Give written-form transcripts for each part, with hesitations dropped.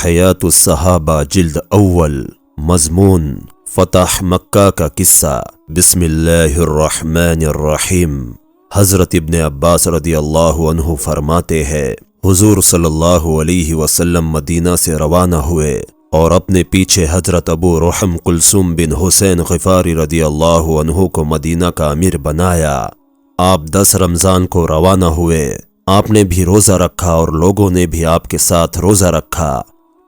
حیات الصحابہ جلد اول مضمون فتح مکہ کا قصہ۔ بسم اللہ الرحمن الرحیم۔ حضرت ابن عباس رضی اللہ عنہ فرماتے ہیں حضور صلی اللہ علیہ وسلم مدینہ سے روانہ ہوئے اور اپنے پیچھے حضرت ابو رحم کلثوم بن حسین غفاری رضی اللہ عنہ کو مدینہ کا امیر بنایا۔ آپ 10 رمضان کو روانہ ہوئے۔ آپ نے بھی روزہ رکھا اور لوگوں نے بھی آپ کے ساتھ روزہ رکھا۔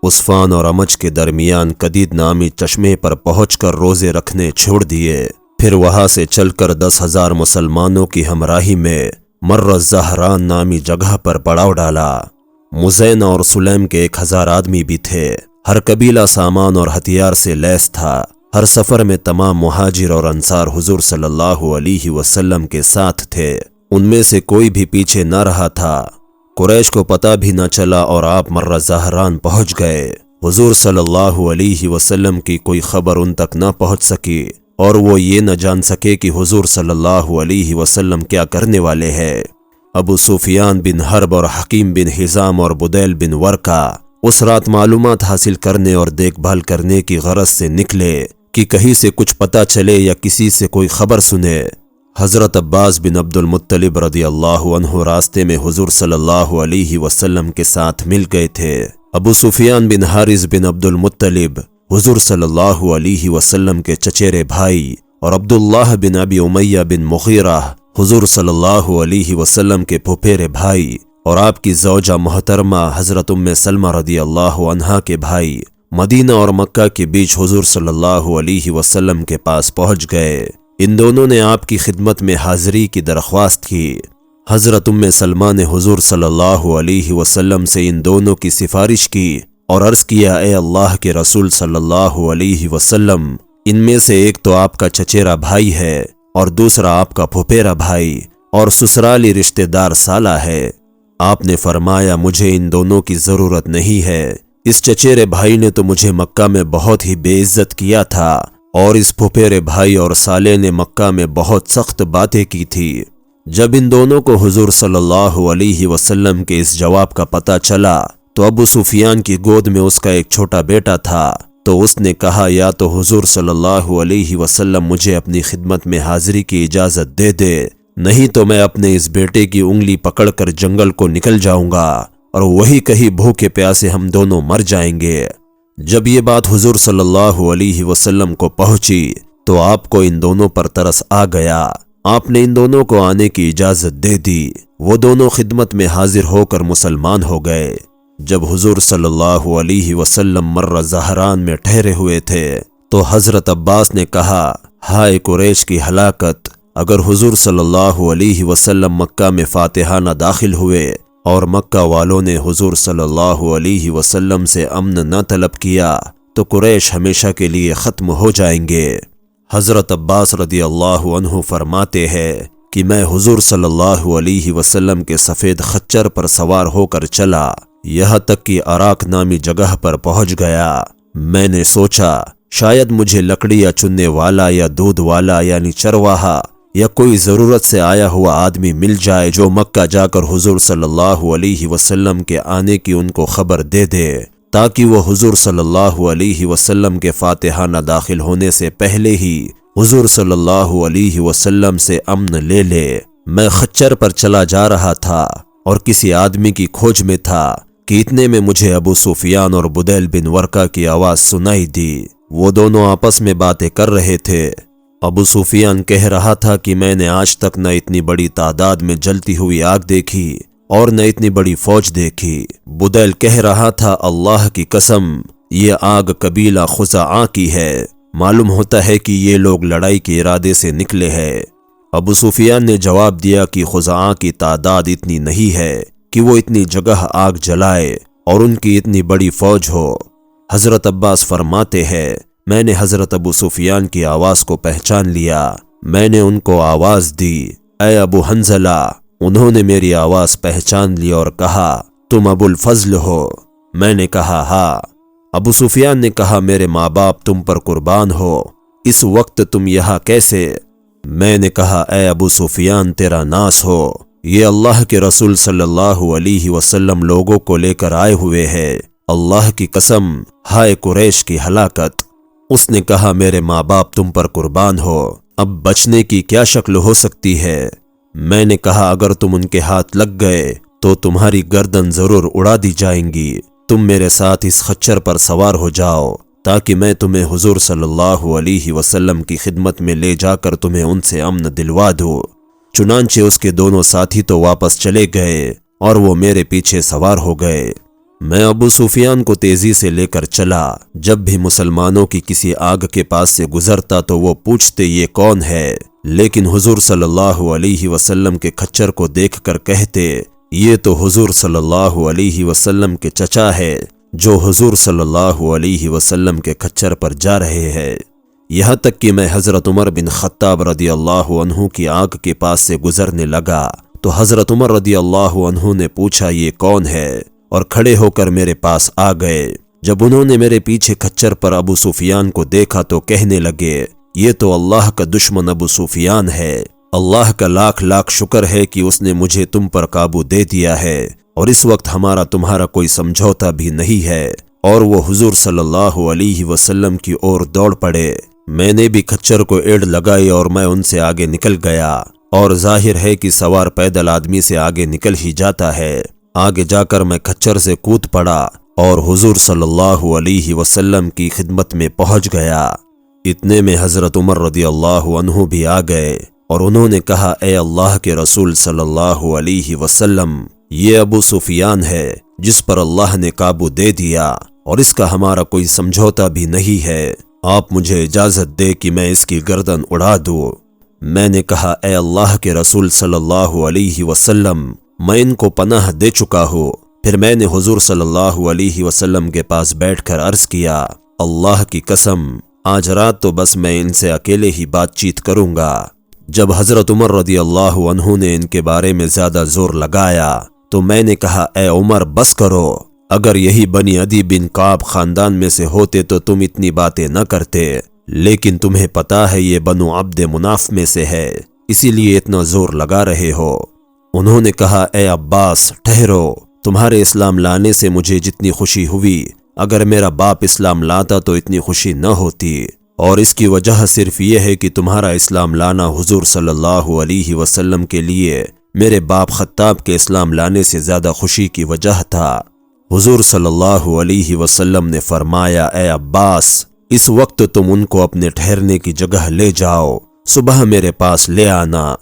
عصفان اور امج کے درمیان قدید نامی چشمے پر پہنچ کر روزے رکھنے چھوڑ دیے۔ پھر وہاں سے چل کر 10,000 مسلمانوں کی ہمراہی میں مر الزہران نامی جگہ پر پڑاؤ ڈالا۔ مزین اور سلیم کے 1000 آدمی بھی تھے۔ ہر قبیلہ سامان اور ہتھیار سے لیس تھا۔ ہر سفر میں تمام مہاجر اور انصار حضور صلی اللہ علیہ وسلم کے ساتھ تھے۔ ان میں سے کوئی بھی پیچھے نہ رہا تھا۔ قریش کو پتہ بھی نہ چلا اور آپ مر الزہران پہنچ گئے۔ حضور صلی اللہ علیہ وسلم کی کوئی خبر ان تک نہ پہنچ سکی اور وہ یہ نہ جان سکے کہ حضور صلی اللہ علیہ وسلم کیا کرنے والے ہیں۔ ابو سفیان بن حرب اور حکیم بن حزام اور بدیل بن ورقہ اس رات معلومات حاصل کرنے اور دیکھ بھال کرنے کی غرض سے نکلے کہ کہیں سے کچھ پتہ چلے یا کسی سے کوئی خبر سنے۔ حضرت عباس بن عبد المطلب رضی اللہ عنہ راستے میں حضور صلی اللہ علیہ وسلم کے ساتھ مل گئے تھے۔ ابو سفیان بن حارث بن عبد المطلب حضور صلی اللہ علیہ وسلم کے چچیرے بھائی اور عبداللہ بن ابی امیہ بن مغیرہ حضور صلی اللہ علیہ وسلم کے پھپھیرے بھائی اور آپ کی زوجہ محترمہ حضرت ام سلمہ رضی اللہ عنہا کے بھائی مدینہ اور مکہ کے بیچ حضور صلی اللہ علیہ وسلم کے پاس پہنچ گئے۔ ان دونوں نے آپ کی خدمت میں حاضری کی درخواست کی۔ حضرت ام سلمہ نے حضور صلی اللہ علیہ وسلم سے ان دونوں کی سفارش کی اور عرض کیا، اے اللہ کے رسول صلی اللہ علیہ وسلم، ان میں سے ایک تو آپ کا چچیرا بھائی ہے اور دوسرا آپ کا پھپھیرا بھائی اور سسرالی رشتہ دار سالہ ہے۔ آپ نے فرمایا، مجھے ان دونوں کی ضرورت نہیں ہے۔ اس چچیرے بھائی نے تو مجھے مکہ میں بہت ہی بے عزت کیا تھا اور اس پھپھیرے بھائی اور سالے نے مکہ میں بہت سخت باتیں کی تھی۔ جب ان دونوں کو حضور صلی اللہ علیہ وسلم کے اس جواب کا پتہ چلا تو ابو سفیان کی گود میں اس کا ایک چھوٹا بیٹا تھا، تو اس نے کہا، یا تو حضور صلی اللہ علیہ وسلم مجھے اپنی خدمت میں حاضری کی اجازت دے دے، نہیں تو میں اپنے اس بیٹے کی انگلی پکڑ کر جنگل کو نکل جاؤں گا اور وہی کہیں بھوکے پیاسے ہم دونوں مر جائیں گے۔ جب یہ بات حضور صلی اللہ علیہ وسلم کو پہنچی تو آپ کو ان دونوں پر ترس آ گیا۔ آپ نے ان دونوں کو آنے کی اجازت دے دی۔ وہ دونوں خدمت میں حاضر ہو کر مسلمان ہو گئے۔ جب حضور صلی اللہ علیہ وسلم مر الزہران میں ٹھہرے ہوئے تھے تو حضرت عباس نے کہا، ہائے قریش کی ہلاکت! اگر حضور صلی اللہ علیہ وسلم مکہ میں فاتحانہ داخل ہوئے اور مکہ والوں نے حضور صلی اللہ علیہ وسلم سے امن نہ طلب کیا تو قریش ہمیشہ کے لیے ختم ہو جائیں گے۔ حضرت عباس رضی اللہ عنہ فرماتے ہیں کہ میں حضور صلی اللہ علیہ وسلم کے سفید خچر پر سوار ہو کر چلا، یہاں تک کہ عراق نامی جگہ پر پہنچ گیا۔ میں نے سوچا شاید مجھے لکڑیاں چننے والا یا دودھ والا یعنی چرواہا یا کوئی ضرورت سے آیا ہوا آدمی مل جائے جو مکہ جا کر حضور صلی اللہ علیہ وسلم کے آنے کی ان کو خبر دے دے، تاکہ وہ حضور صلی اللہ علیہ وسلم کے فاتحانہ داخل ہونے سے پہلے ہی حضور صلی اللہ علیہ وسلم سے امن لے لے۔ میں خچر پر چلا جا رہا تھا اور کسی آدمی کی کھوج میں تھا کہ اتنے میں مجھے ابو سفیان اور بدیل بن ورقہ کی آواز سنائی دی۔ وہ دونوں آپس میں باتیں کر رہے تھے۔ ابو سفیان کہہ رہا تھا کہ میں نے آج تک نہ اتنی بڑی تعداد میں جلتی ہوئی آگ دیکھی اور نہ اتنی بڑی فوج دیکھی۔ بدیل کہہ رہا تھا، اللہ کی قسم، یہ آگ قبیلہ خزاعہ کی ہے، معلوم ہوتا ہے کہ یہ لوگ لڑائی کے ارادے سے نکلے ہیں۔ ابو سفیان نے جواب دیا کہ خزاعہ کی تعداد اتنی نہیں ہے کہ وہ اتنی جگہ آگ جلائے اور ان کی اتنی بڑی فوج ہو۔ حضرت عباس فرماتے ہیں، میں نے حضرت ابو سفیان کی آواز کو پہچان لیا۔ میں نے ان کو آواز دی، اے ابو حنظلہ! انہوں نے میری آواز پہچان لی اور کہا، تم ابو الفضل ہو؟ میں نے کہا، ہاں۔ ابو سفیان نے کہا، میرے ماں باپ تم پر قربان ہو، اس وقت تم یہاں کیسے؟ میں نے کہا، اے ابو سفیان تیرا ناس ہو، یہ اللہ کے رسول صلی اللہ علیہ وسلم لوگوں کو لے کر آئے ہوئے ہیں اللہ کی قسم، ہائے قریش کی ہلاکت۔ اس نے کہا میرے ماں باپ تم پر قربان ہو، اب بچنے کی کیا شکل ہو سکتی ہے؟ میں نے کہا اگر تم ان کے ہاتھ لگ گئے تو تمہاری گردن ضرور اڑا دی جائیں گی۔ تم میرے ساتھ اس خچر پر سوار ہو جاؤ تاکہ میں تمہیں حضور صلی اللہ علیہ وسلم کی خدمت میں لے جا کر تمہیں ان سے امن دلوا دوں۔ چنانچہ اس کے دونوں ساتھی تو واپس چلے گئے اور وہ میرے پیچھے سوار ہو گئے۔ میں ابو سفیان کو تیزی سے لے کر چلا۔ جب بھی مسلمانوں کی کسی آگ کے پاس سے گزرتا تو وہ پوچھتے یہ کون ہے، لیکن حضور صلی اللہ علیہ وسلم کے کھچر کو دیکھ کر کہتے یہ تو حضور صلی اللہ علیہ وسلم کے چچا ہے جو حضور صلی اللہ علیہ وسلم کے کھچر پر جا رہے ہیں۔ یہاں تک کہ میں حضرت عمر بن خطاب رضی اللہ عنہ کی آگ کے پاس سے گزرنے لگا تو حضرت عمر رضی اللہ عنہ نے پوچھا یہ کون ہے، اور کھڑے ہو کر میرے پاس آ گئے۔ جب انہوں نے میرے پیچھے کھچر پر ابو سفیان کو دیکھا تو کہنے لگے یہ تو اللہ کا دشمن ابو سفیان ہے۔ اللہ کا لاکھ لاکھ شکر ہے کہ اس نے مجھے تم پر قابو دے دیا ہے، اور اس وقت ہمارا تمہارا کوئی سمجھوتا بھی نہیں ہے۔ اور وہ حضور صلی اللہ علیہ وسلم کی اور دوڑ پڑے۔ میں نے بھی کھچر کو ایڑ لگائی اور میں ان سے آگے نکل گیا، اور ظاہر ہے کہ سوار پیدل آدمی سے آگے نکل ہی جاتا ہے۔ آگے جا کر میں کھچر سے کود پڑا اور حضور صلی اللہ علیہ وسلم کی خدمت میں پہنچ گیا۔ اتنے میں حضرت عمر رضی اللہ عنہ بھی آ گئے اور انہوں نے کہا اے اللہ کے رسول صلی اللہ علیہ وسلم، یہ ابو سفیان ہے جس پر اللہ نے قابو دے دیا، اور اس کا ہمارا کوئی سمجھوتا بھی نہیں ہے۔ آپ مجھے اجازت دے کہ میں اس کی گردن اڑا دوں۔ میں نے کہا اے اللہ کے رسول صلی اللہ علیہ وسلم، میں ان کو پناہ دے چکا ہوں۔ پھر میں نے حضور صلی اللہ علیہ وسلم کے پاس بیٹھ کر عرض کیا اللہ کی قسم، آج رات تو بس میں ان سے اکیلے ہی بات چیت کروں گا۔ جب حضرت عمر رضی اللہ عنہ نے ان کے بارے میں زیادہ زور لگایا تو میں نے کہا اے عمر بس کرو، اگر یہی بنی عدی بن کعب خاندان میں سے ہوتے تو تم اتنی باتیں نہ کرتے، لیکن تمہیں پتا ہے یہ بنو عبد مناف میں سے ہے، اسی لیے اتنا زور لگا رہے ہو۔ انہوں نے کہا اے عباس ٹھہرو، تمہارے اسلام لانے سے مجھے جتنی خوشی ہوئی اگر میرا باپ اسلام لاتا تو اتنی خوشی نہ ہوتی، اور اس کی وجہ صرف یہ ہے کہ تمہارا اسلام لانا حضور صلی اللہ علیہ وسلم کے لیے میرے باپ خطاب کے اسلام لانے سے زیادہ خوشی کی وجہ تھا۔ حضور صلی اللہ علیہ وسلم نے فرمایا اے عباس، اس وقت تم ان کو اپنے ٹھہرنے کی جگہ لے جاؤ، صبح میرے پاس لے آنا۔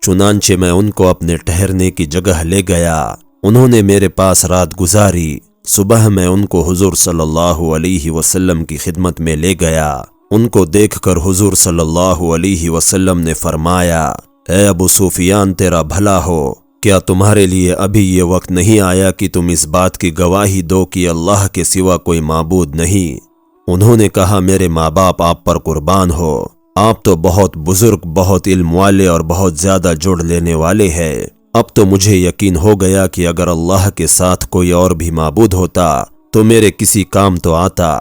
چنانچہ میں ان کو اپنے ٹھہرنے کی جگہ لے گیا، انہوں نے میرے پاس رات گزاری۔ صبح میں ان کو حضور صلی اللہ علیہ وسلم کی خدمت میں لے گیا۔ ان کو دیکھ کر حضور صلی اللہ علیہ وسلم نے فرمایا اے ابو سفیان تیرا بھلا ہو، کیا تمہارے لیے ابھی یہ وقت نہیں آیا کہ تم اس بات کی گواہی دو کہ اللہ کے سوا کوئی معبود نہیں؟ انہوں نے کہا میرے ماں باپ آپ پر قربان ہو، آپ تو بہت بزرگ، بہت علم والے اور بہت زیادہ جوڑ لینے والے ہیں۔ اب تو مجھے یقین ہو گیا کہ اگر اللہ کے ساتھ کوئی اور بھی معبود ہوتا تو میرے کسی کام تو آتا۔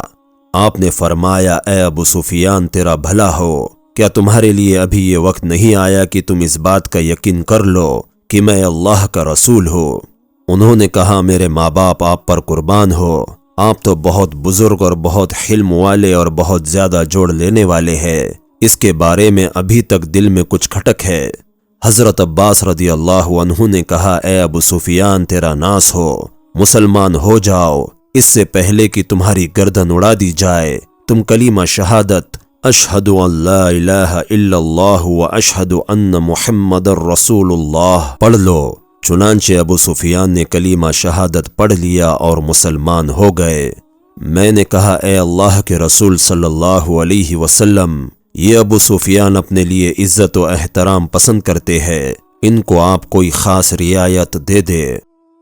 آپ نے فرمایا اے ابو سفیان تیرا بھلا ہو، کیا تمہارے لیے ابھی یہ وقت نہیں آیا کہ تم اس بات کا یقین کر لو کہ میں اللہ کا رسول ہوں؟ انہوں نے کہا میرے ماں باپ آپ پر قربان ہو، آپ تو بہت بزرگ اور بہت حلم والے اور بہت زیادہ جوڑ لینے والے ہیں، اس کے بارے میں ابھی تک دل میں کچھ کھٹک ہے۔ حضرت عباس رضی اللہ عنہ نے کہا اے ابو سفیان تیرا ناس ہو، مسلمان ہو جاؤ، اس سے پہلے کہ تمہاری گردن اڑا دی جائے تم کلمہ شہادت اشہد ان لا الہ الا اللہ و اشہد ان محمد الرسول اللہ پڑھ لو۔ چنانچہ ابو سفیان نے کلمہ شہادت پڑھ لیا اور مسلمان ہو گئے۔ میں نے کہا اے اللہ کے رسول صلی اللہ علیہ وسلم، یہ ابو سفیان اپنے لیے عزت و احترام پسند کرتے ہیں، ان کو آپ کوئی خاص رعایت دے دے۔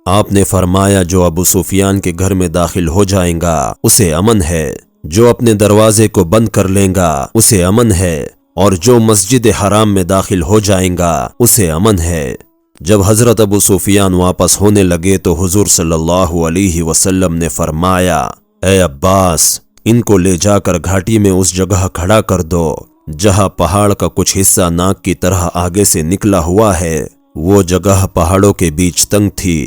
آپ نے فرمایا جو ابو سفیان کے گھر میں داخل ہو جائیں گا اسے امن ہے، جو اپنے دروازے کو بند کر لیں گا اسے امن ہے، اور جو مسجد حرام میں داخل ہو جائیں گا اسے امن ہے۔ جب حضرت ابو سفیان واپس ہونے لگے تو حضور صلی اللہ علیہ وسلم نے فرمایا اے عباس، ان کو لے جا کر گھاٹی میں اس جگہ کھڑا کر دو جہاں پہاڑ کا کچھ حصہ ناک کی طرح آگے سے نکلا ہوا ہے۔ وہ جگہ پہاڑوں کے بیچ تنگ تھی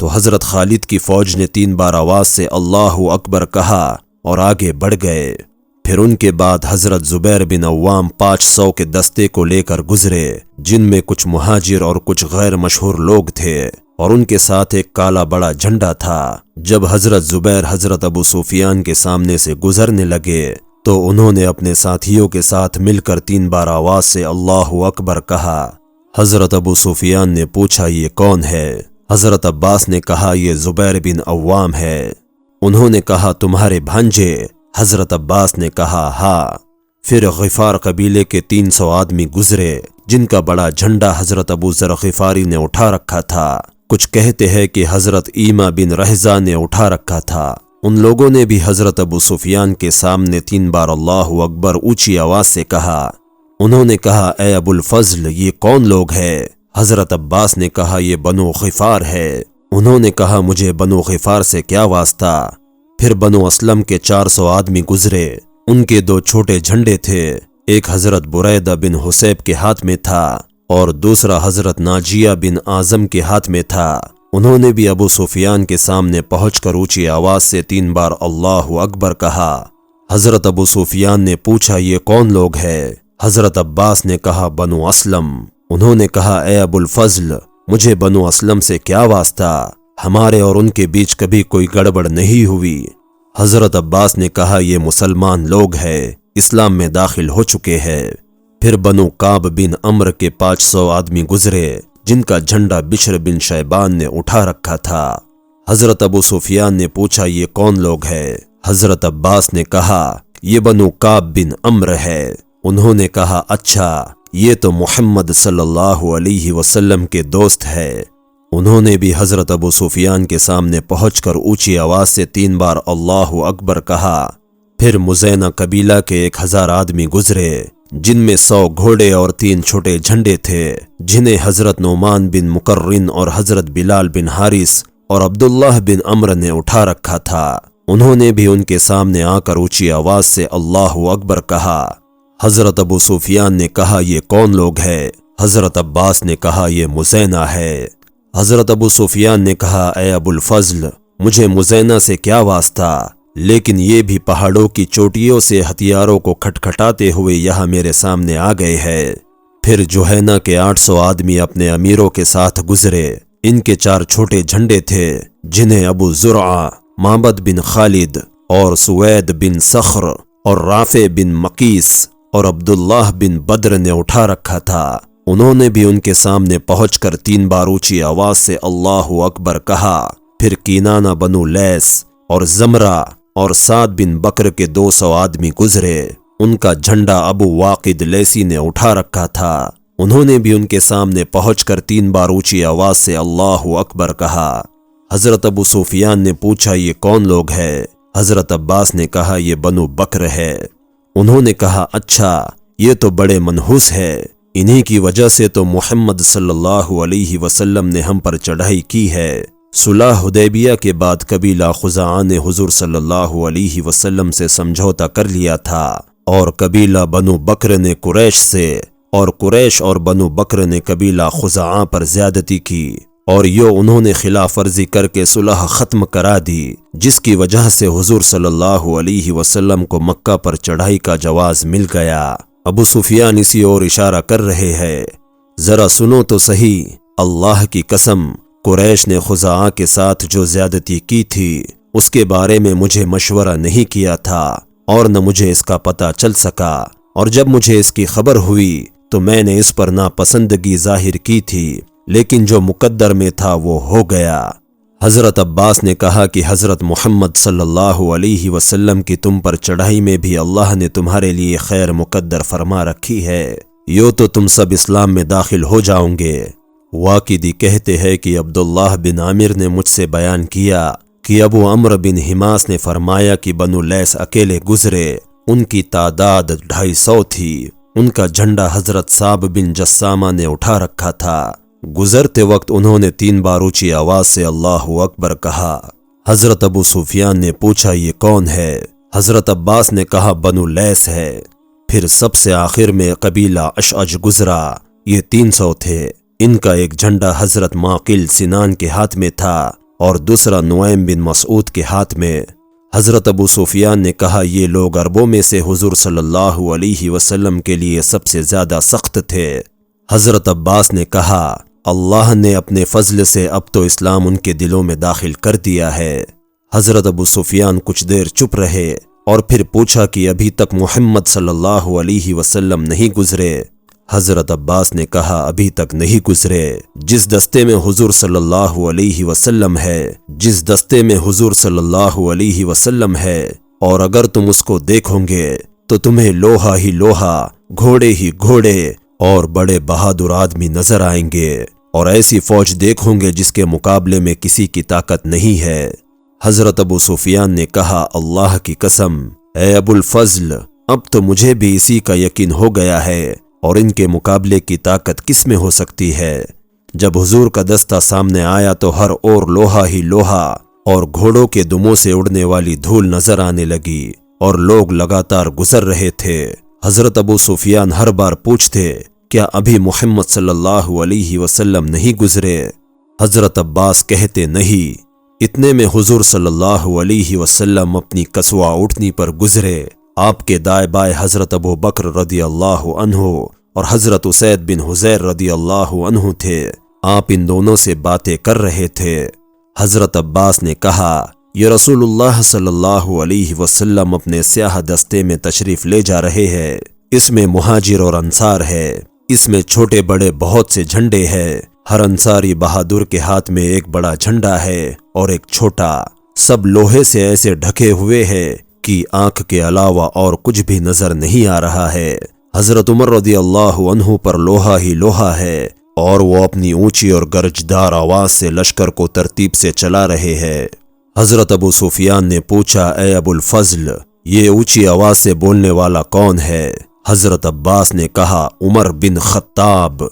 تو حضرت خالد کی فوج نے 3 بار آواز سے اللہ اکبر کہا اور آگے بڑھ گئے۔ پھر ان کے بعد حضرت زبیر بن عوام 500 کے دستے کو لے کر گزرے، جن میں کچھ مہاجر اور کچھ غیر مشہور لوگ تھے، اور ان کے ساتھ ایک کالا بڑا جھنڈا تھا۔ جب حضرت زبیر حضرت ابو سفیان کے سامنے سے گزرنے لگے تو انہوں نے اپنے ساتھیوں کے ساتھ مل کر 3 بار آواز سے اللہ اکبر کہا۔ حضرت ابو سفیان نے پوچھا یہ کون ہے؟ حضرت عباس نے کہا یہ زبیر بن عوام ہے۔ انہوں نے کہا تمہارے بھانجے؟ حضرت عباس نے کہا ہاں۔ پھر غفار قبیلے کے 300 آدمی گزرے، جن کا بڑا جھنڈا حضرت ابو ذر غفاری نے اٹھا رکھا تھا۔ کچھ کہتے ہیں کہ حضرت ایما بن رحزہ نے اٹھا رکھا تھا۔ ان لوگوں نے بھی حضرت ابو سفیان کے سامنے 3 بار اللہ اکبر اونچی آواز سے کہا۔ انہوں نے کہا اے ابو الفضل یہ کون لوگ ہیں؟ حضرت عباس نے کہا یہ بنو غفار ہے۔ انہوں نے کہا مجھے بنو غفار سے کیا واسطہ؟ پھر بنو اسلم کے 400 آدمی گزرے، ان کے 2 چھوٹے جھنڈے تھے، ایک حضرت بریدہ بن حسیب کے ہاتھ میں تھا اور دوسرا حضرت ناجیہ بن اعظم کے ہاتھ میں تھا۔ انہوں نے بھی ابو سفیان کے سامنے پہنچ کر اونچی آواز سے 3 بار اللہ اکبر کہا۔ حضرت ابو سفیان نے پوچھا یہ کون لوگ ہیں؟ حضرت عباس نے کہا بنو اسلم۔ انہوں نے کہا اے ابو الفضل مجھے بنو اسلم سے کیا واسطہ؟ ہمارے اور ان کے بیچ کبھی کوئی گڑبڑ نہیں ہوئی۔ حضرت عباس نے کہا یہ مسلمان لوگ ہیں، اسلام میں داخل ہو چکے ہیں۔ پھر بنو کعب بن عمرو کے 500 آدمی گزرے، جن کا جھنڈا بشر بن شیبان نے اٹھا رکھا تھا۔ حضرت ابو سفیان نے پوچھا یہ کون لوگ ہیں؟ حضرت عباس نے کہا یہ بنو کعب بن عمرو ہے۔ انہوں نے کہا اچھا یہ تو محمد صلی اللہ علیہ وسلم کے دوست ہے۔ انہوں نے بھی حضرت ابو سفیان کے سامنے پہنچ کر اونچی آواز سے 3 بار اللہ اکبر کہا۔ پھر مزینہ قبیلہ کے 1000 آدمی گزرے، جن میں 100 گھوڑے اور 3 چھوٹے جھنڈے تھے، جنہیں حضرت نعمان بن مقرن اور حضرت بلال بن حارث اور عبداللہ بن عمرو نے اٹھا رکھا تھا۔ انہوں نے بھی ان کے سامنے آ کر اونچی آواز سے اللہ اکبر کہا۔ حضرت ابو سفیان نے کہا یہ کون لوگ ہیں؟ حضرت عباس نے کہا یہ مزینہ ہے۔ حضرت ابو سفیان نے کہا اے ابو الفضل مجھے مزینہ سے کیا واسطہ؟ لیکن یہ بھی پہاڑوں کی چوٹیوں سے ہتھیاروں کو کھٹکھٹاتے ہوئے یہاں میرے سامنے آ گئے ہیں۔ پھر جوہینہ کے 800 آدمی اپنے امیروں کے ساتھ گزرے، ان کے 4 چھوٹے جھنڈے تھے، جنہیں ابو زرعہ، معبد بن خالد اور سوید بن صخر اور رافع بن مقیس اور عبداللہ بن بدر نے اٹھا رکھا تھا۔ انہوں نے بھی ان کے سامنے پہنچ کر 3 بار اونچی آواز سے اللہ اکبر کہا۔ پھر کینانہ بنو لیس اور زمرہ اور سعد بن بکر کے 200 آدمی گزرے، ان کا جھنڈا ابو واقد لیسی نے اٹھا رکھا تھا۔ انہوں نے بھی ان کے سامنے پہنچ کر 3 بار اونچی آواز سے اللہ اکبر کہا۔ حضرت ابو سفیان نے پوچھا یہ کون لوگ ہیں؟ حضرت عباس نے کہا یہ بنو بکر ہے۔ انہوں نے کہا اچھا یہ تو بڑے منحوس ہے، انہی کی وجہ سے تو محمد صلی اللہ علیہ وسلم نے ہم پر چڑھائی کی ہے۔ صلح حدیبیہ کے بعد قبیلہ خزاعہ نے حضور صلی اللہ علیہ وسلم سے سمجھوتا کر لیا تھا، اور قبیلہ بنو بکر نے قریش سے، اور قریش اور بنو بکر نے قبیلہ خزاعہ پر زیادتی کی، اور انہوں نے خلاف ورزی کر کے صلح ختم کرا دی، جس کی وجہ سے حضور صلی اللہ علیہ وسلم کو مکہ پر چڑھائی کا جواز مل گیا۔ ابو سفیان اسی اور اشارہ کر رہے ہیں، ذرا سنو تو صحیح، اللہ کی قسم قریش نے خزاعہ کے ساتھ جو زیادتی کی تھی اس کے بارے میں مجھے مشورہ نہیں کیا تھا، اور نہ مجھے اس کا پتہ چل سکا، اور جب مجھے اس کی خبر ہوئی تو میں نے اس پر ناپسندگی ظاہر کی تھی، لیکن جو مقدر میں تھا وہ ہو گیا۔ حضرت عباس نے کہا کہ حضرت محمد صلی اللہ علیہ وسلم کی تم پر چڑھائی میں بھی اللہ نے تمہارے لیے خیر مقدر فرما رکھی ہے، یوں تو تم سب اسلام میں داخل ہو جاؤں گے۔ واقدی کہتے ہیں کہ عبداللہ بن عامر نے مجھ سے بیان کیا کہ ابو عمرو بن حماس نے فرمایا کہ بنو لیس اکیلے گزرے، ان کی تعداد 250 تھی، ان کا جھنڈا حضرت صعب بن جسامہ نے اٹھا رکھا تھا۔ گزرتے وقت انہوں نے 3 بار اونچی آواز سے اللہ اکبر کہا۔ حضرت ابو سفیان نے پوچھا یہ کون ہے؟ حضرت عباس نے کہا بنو لیس ہے۔ پھر سب سے آخر میں قبیلہ اشعج گزرا، یہ 300 تھے، ان کا ایک جھنڈا حضرت معقل سنان کے ہاتھ میں تھا، اور دوسرا نعیم بن مسعود کے ہاتھ میں۔ حضرت ابو سفیان نے کہا یہ لوگ عربوں میں سے حضور صلی اللہ علیہ وسلم کے لیے سب سے زیادہ سخت تھے۔ حضرت عباس نے کہا اللہ نے اپنے فضل سے اب تو اسلام ان کے دلوں میں داخل کر دیا ہے۔ حضرت ابو سفیان کچھ دیر چپ رہے اور پھر پوچھا کہ ابھی تک محمد صلی اللہ علیہ وسلم نہیں گزرے؟ حضرت عباس نے کہا ابھی تک نہیں گزرے۔ جس دستے میں حضور صلی اللہ علیہ وسلم ہے، جس دستے میں حضور صلی اللہ علیہ وسلم ہے، اور اگر تم اس کو دیکھو گے تو تمہیں لوہا ہی لوہا، گھوڑے ہی گھوڑے اور بڑے بہادر آدمی نظر آئیں گے، اور ایسی فوج دیکھو گے جس کے مقابلے میں کسی کی طاقت نہیں ہے۔ حضرت ابو سفیان نے کہا اللہ کی قسم اے ابو الفضل، اب تو مجھے بھی اسی کا یقین ہو گیا ہے، اور ان کے مقابلے کی طاقت کس میں ہو سکتی ہے؟ جب حضور کا دستہ سامنے آیا تو ہر اور لوہا ہی لوہا اور گھوڑوں کے دموں سے اڑنے والی دھول نظر آنے لگی، اور لوگ لگاتار گزر رہے تھے۔ حضرت ابو سفیان ہر بار پوچھتے کیا ابھی محمد صلی اللہ علیہ وسلم نہیں گزرے؟ حضرت عباس کہتے نہیں۔ اتنے میں حضور صلی اللہ علیہ وسلم اپنی کسوہ اٹھنی پر گزرے۔ آپ کے دائیں بائیں حضرت ابو بکر رضی اللہ عنہ اور حضرت اسید بن حضیر رضی اللہ عنہ تھے۔ آپ ان دونوں سے باتیں کر رہے تھے۔ حضرت عباس نے کہا یہ رسول اللہ صلی اللہ علیہ وسلم اپنے سیاہ دستے میں تشریف لے جا رہے ہیں، اس میں مہاجر اور انصار ہے، اس میں چھوٹے بڑے بہت سے جھنڈے ہیں، ہر انصاری بہادر کے ہاتھ میں ایک بڑا جھنڈا ہے اور ایک چھوٹا، سب لوہے سے ایسے ڈھکے ہوئے ہیں کہ آنکھ کے علاوہ اور کچھ بھی نظر نہیں آ رہا ہے۔ حضرت عمر رضی اللہ عنہ پر لوہا ہی لوہا ہے، اور وہ اپنی اونچی اور گرجدار آواز سے لشکر کو ترتیب سے چلا رہے ہیں۔ حضرت ابو سفیان نے پوچھا اے ابو الفضل، یہ اونچی آواز سے بولنے والا کون ہے؟ حضرت عباس نے کہا عمر بن خطاب۔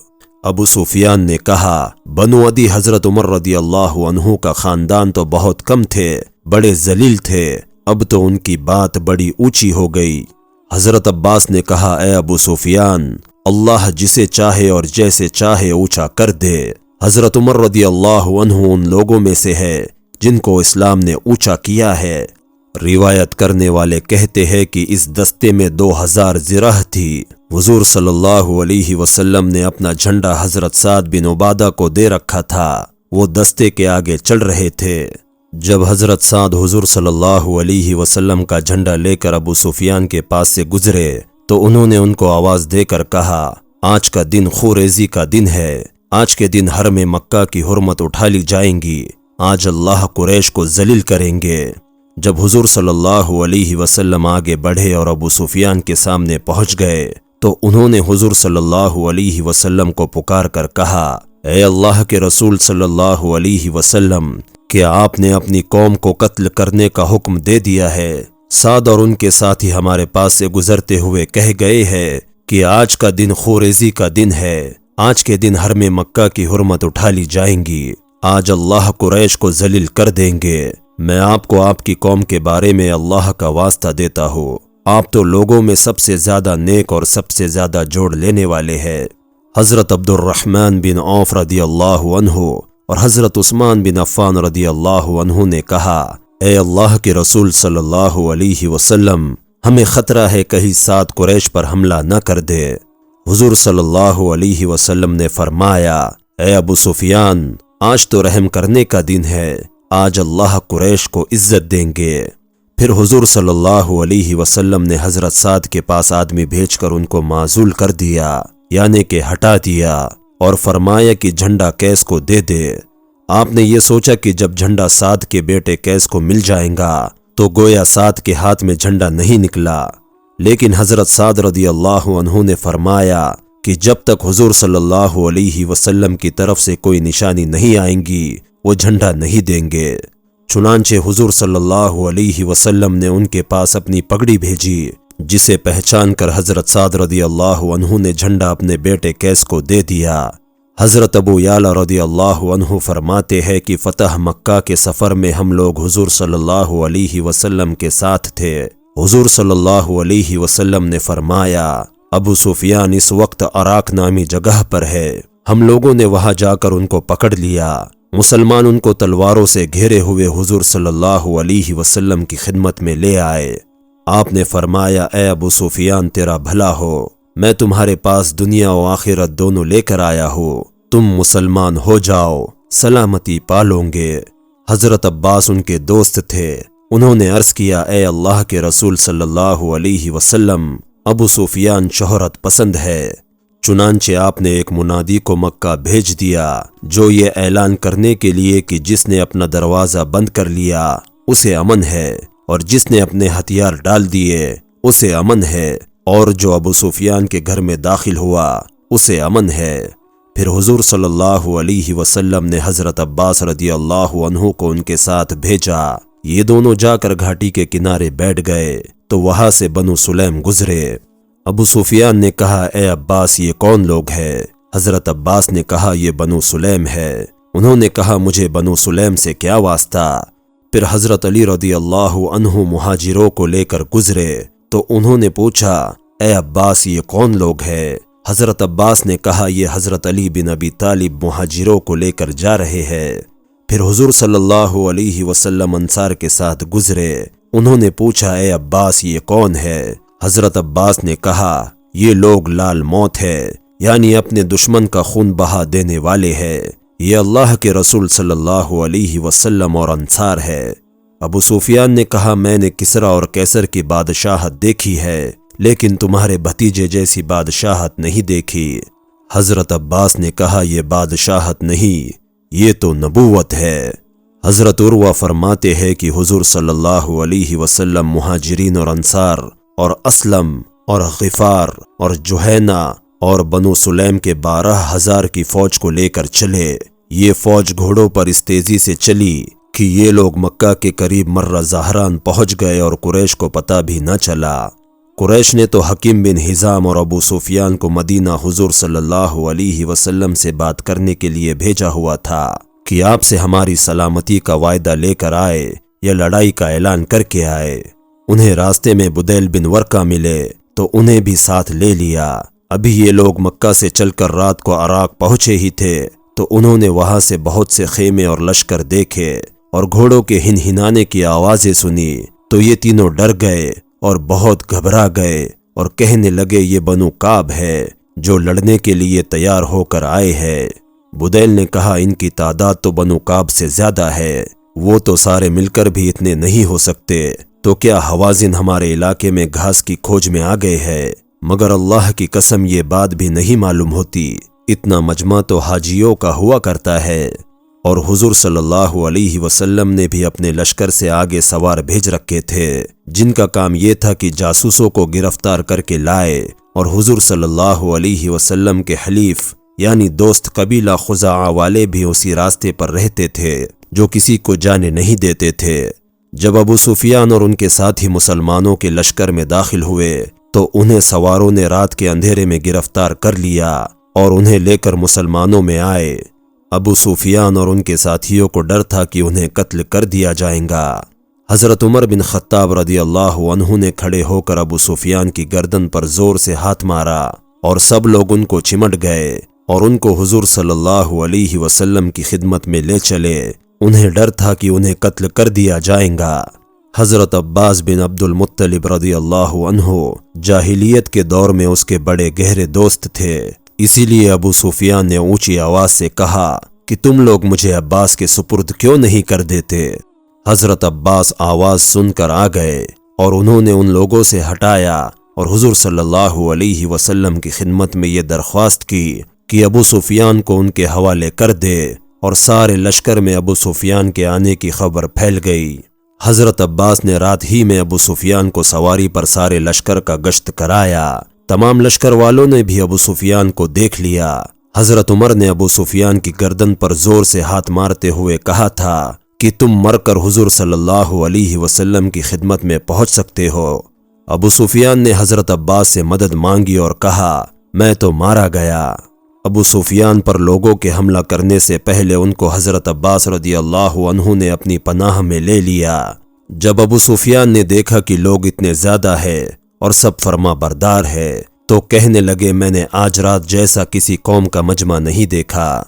ابو سفیان نے کہا بنو عدی حضرت عمر رضی اللہ عنہ کا خاندان تو بہت کم تھے، بڑے ذلیل تھے، اب تو ان کی بات بڑی اونچی ہو گئی۔ حضرت عباس نے کہا اے ابو سفیان، اللہ جسے چاہے اور جیسے چاہے اونچا کر دے۔ حضرت عمر رضی اللہ عنہ ان لوگوں میں سے ہے جن کو اسلام نے اونچا کیا ہے۔ روایت کرنے والے کہتے ہیں کہ اس دستے میں 2000 زرہ تھی۔ حضور صلی اللہ علیہ وسلم نے اپنا جھنڈا حضرت سعد بن عبادہ کو دے رکھا تھا، وہ دستے کے آگے چل رہے تھے۔ جب حضرت سعد حضور صلی اللہ علیہ وسلم کا جھنڈا لے کر ابو سفیان کے پاس سے گزرے تو انہوں نے ان کو آواز دے کر کہا آج کا دن خوریزی کا دن ہے، آج کے دن حرم مکہ کی حرمت اٹھا لی جائیں گی، آج اللہ قریش کو ذلیل کریں گے۔ جب حضور صلی اللہ علیہ وسلم آگے بڑھے اور ابو سفیان کے سامنے پہنچ گئے تو انہوں نے حضور صلی اللہ علیہ وسلم کو پکار کر کہا اے اللہ کے رسول صلی اللہ علیہ وسلم، کیا آپ نے اپنی قوم کو قتل کرنے کا حکم دے دیا ہے؟ سعد اور ان کے ساتھی ہمارے پاس سے گزرتے ہوئے کہہ گئے ہیں کہ آج کا دن خوریزی کا دن ہے، آج کے دن حرم مکہ کی حرمت اٹھا لی جائیں گی، آج اللہ قریش کو ذلیل کر دیں گے۔ میں آپ کو آپ کی قوم کے بارے میں اللہ کا واسطہ دیتا ہوں، آپ تو لوگوں میں سب سے زیادہ نیک اور سب سے زیادہ جوڑ لینے والے ہیں۔ حضرت عبد الرحمن بن عوف رضی اللہ عنہ اور حضرت عثمان بن عفان رضی اللہ عنہ نے کہا اے اللہ کے رسول صلی اللہ علیہ وسلم، ہمیں خطرہ ہے کہیں سعد قریش پر حملہ نہ کر دے۔ حضور صلی اللہ علیہ وسلم نے فرمایا اے ابو سفیان، آج تو رحم کرنے کا دن ہے، آج اللہ قریش کو عزت دیں گے۔ پھر حضور صلی اللہ علیہ وسلم نے حضرت سعد کے پاس آدمی بھیج کر ان کو معزول کر دیا، یعنی کہ ہٹا دیا، اور فرمایا کہ جھنڈا قیس کو دے دے۔ آپ نے یہ سوچا کہ جب جھنڈا سعد کے بیٹے قیس کو مل جائیں گا تو گویا سعد کے ہاتھ میں جھنڈا نہیں نکلا، لیکن حضرت سعد رضی اللہ عنہ نے فرمایا کہ جب تک حضور صلی اللہ علیہ وسلم کی طرف سے کوئی نشانی نہیں آئیں گی وہ جھنڈا نہیں دیں گے۔ چنانچہ حضور صلی اللہ علیہ وسلم نے ان کے پاس اپنی پگڑی بھیجی، جسے پہچان کر حضرت سعد رضی اللہ عنہ نے جھنڈا اپنے بیٹے قیس کو دے دیا۔ حضرت ابو یعلا رضی اللہ عنہ فرماتے ہیں کہ فتح مکہ کے سفر میں ہم لوگ حضور صلی اللہ علیہ وسلم کے ساتھ تھے۔ حضور صلی اللہ علیہ وسلم نے فرمایا ابو سفیان اس وقت عراق نامی جگہ پر ہے، ہم لوگوں نے وہاں جا کر ان کو پکڑ لیا، مسلمان ان کو تلواروں سے گھیرے ہوئے حضور صلی اللہ علیہ وسلم کی خدمت میں لے آئے۔ آپ نے فرمایا، اے ابو سفیان تیرا بھلا ہو، میں تمہارے پاس دنیا و آخرت دونوں لے کر آیا ہوں، تم مسلمان ہو جاؤ، سلامتی پالو گے۔ حضرت عباس ان کے دوست تھے، انہوں نے عرض کیا، اے اللہ کے رسول صلی اللہ علیہ وسلم، ابو سفیان شہرت پسند ہے۔ چنانچہ آپ نے ایک منادی کو مکہ بھیج دیا جو یہ اعلان کرنے کے لیے کہ جس نے اپنا دروازہ بند کر لیا اسے امن ہے، اور جس نے اپنے ہتھیار ڈال دیے اسے امن ہے، اور جو ابو سفیان کے گھر میں داخل ہوا اسے امن ہے۔ پھر حضور صلی اللہ علیہ وسلم نے حضرت عباس رضی اللہ عنہ کو ان کے ساتھ بھیجا۔ یہ دونوں جا کر گھاٹی کے کنارے بیٹھ گئے تو وہاں سے بنو سلیم گزرے۔ ابو سفیان نے کہا، اے عباس یہ کون لوگ ہے؟ حضرت عباس نے کہا، یہ بنو سلیم ہے۔ انہوں نے کہا، مجھے بنو سلیم سے کیا واسطہ؟ پھر حضرت علی رضی اللہ عنہ مہاجروں کو لے کر گزرے تو انہوں نے پوچھا، اے عباس یہ کون لوگ ہے؟ حضرت عباس نے کہا، یہ حضرت علی بن ابی طالب مہاجروں کو لے کر جا رہے ہیں۔ پھر حضور صلی اللہ علیہ وسلم انصار کے ساتھ گزرے، انہوں نے پوچھا، اے عباس یہ کون ہے؟ حضرت عباس نے کہا، یہ لوگ لال موت ہے، یعنی اپنے دشمن کا خون بہا دینے والے ہیں، یہ اللہ کے رسول صلی اللہ علیہ وسلم اور انصار ہے۔ ابو سفیان نے کہا، میں نے کسرا اور کیسر کی بادشاہت دیکھی ہے لیکن تمہارے بھتیجے جیسی بادشاہت نہیں دیکھی۔ حضرت عباس نے کہا، یہ بادشاہت نہیں، یہ تو نبوت ہے۔ حضرت عروہ فرماتے ہیں کہ حضور صلی اللہ علیہ وسلم مہاجرین اور انصار اور اسلم اور غفار اور جوہینہ اور بنو سلیم کے 12,000 کی فوج کو لے کر چلے۔ یہ فوج گھوڑوں پر اس تیزی سے چلی کہ یہ لوگ مکہ کے قریب مرہ زہران پہنچ گئے اور قریش کو پتہ بھی نہ چلا۔ قریش نے تو حکیم بن حزام اور ابو سفیان کو مدینہ حضور صلی اللہ علیہ وسلم سے بات کرنے کے لیے بھیجا ہوا تھا کہ آپ سے ہماری سلامتی کا وعدہ لے کر آئے یا لڑائی کا اعلان کر کے آئے۔ انہیں راستے میں بدیل بن ورقہ ملے تو انہیں بھی ساتھ لے لیا۔ ابھی یہ لوگ مکہ سے چل کر رات کو عراق پہنچے ہی تھے تو انہوں نے وہاں سے بہت سے خیمے اور لشکر دیکھے اور گھوڑوں کے ہنہنانے کی آوازیں سنی تو یہ تینوں ڈر گئے اور بہت گھبرا گئے اور کہنے لگے، یہ بنو کعب ہے جو لڑنے کے لیے تیار ہو کر آئے ہیں۔ بدیل نے کہا، ان کی تعداد تو بنو کعب سے زیادہ ہے، وہ تو سارے مل کر بھی اتنے نہیں ہو سکتے، تو کیا حوازن ہمارے علاقے میں گھاس کی کھوج میں آ گئے ہیں؟ مگر اللہ کی قسم یہ بات بھی نہیں معلوم ہوتی، اتنا مجمع تو حاجیوں کا ہوا کرتا ہے۔ اور حضور صلی اللہ علیہ وسلم نے بھی اپنے لشکر سے آگے سوار بھیج رکھے تھے جن کا کام یہ تھا کہ جاسوسوں کو گرفتار کر کے لائے، اور حضور صلی اللہ علیہ وسلم کے حلیف یعنی دوست قبیلہ خزاعہ والے بھی اسی راستے پر رہتے تھے جو کسی کو جانے نہیں دیتے تھے۔ جب ابو سفیان اور ان کے ساتھی مسلمانوں کے لشکر میں داخل ہوئے تو انہیں سواروں نے رات کے اندھیرے میں گرفتار کر لیا اور انہیں لے کر مسلمانوں میں آئے۔ ابو سفیان اور ان کے ساتھیوں کو ڈر تھا کہ انہیں قتل کر دیا جائے گا۔ حضرت عمر بن خطاب رضی اللہ عنہ نے کھڑے ہو کر ابو سفیان کی گردن پر زور سے ہاتھ مارا اور سب لوگ ان کو چمٹ گئے اور ان کو حضور صلی اللہ علیہ وسلم کی خدمت میں لے چلے۔ انہیں ڈر تھا کہ انہیں قتل کر دیا جائے گا۔ حضرت عباس بن عبد المطلب رضی اللہ عنہ جاہلیت کے دور میں اس کے بڑے گہرے دوست تھے، اسی لیے ابو سفیان نے اونچی آواز سے کہا کہ تم لوگ مجھے عباس کے سپرد کیوں نہیں کر دیتے؟ حضرت عباس آواز سن کر آ گئے اور انہوں نے ان لوگوں سے ہٹایا اور حضور صلی اللہ علیہ وسلم کی خدمت میں یہ درخواست کی کہ ابو سفیان کو ان کے حوالے کر دے، اور سارے لشکر میں ابو سفیان کے آنے کی خبر پھیل گئی۔ حضرت عباس نے رات ہی میں ابو سفیان کو سواری پر سارے لشکر کا گشت کرایا۔ تمام لشکر والوں نے بھی ابو سفیان کو دیکھ لیا۔ حضرت عمر نے ابو سفیان کی گردن پر زور سے ہاتھ مارتے ہوئے کہا تھا کہ تم مر کر حضور صلی اللہ علیہ وسلم کی خدمت میں پہنچ سکتے ہو۔ ابو سفیان نے حضرت عباس سے مدد مانگی اور کہا، میں تو مارا گیا۔ ابو سفیان پر لوگوں کے حملہ کرنے سے پہلے ان کو حضرت عباس رضی اللہ عنہ نے اپنی پناہ میں لے لیا۔ جب ابو سفیان نے دیکھا کہ لوگ اتنے زیادہ ہیں اور سب فرما بردار ہے تو کہنے لگے، میں نے آج رات جیسا کسی قوم کا مجمع نہیں دیکھا۔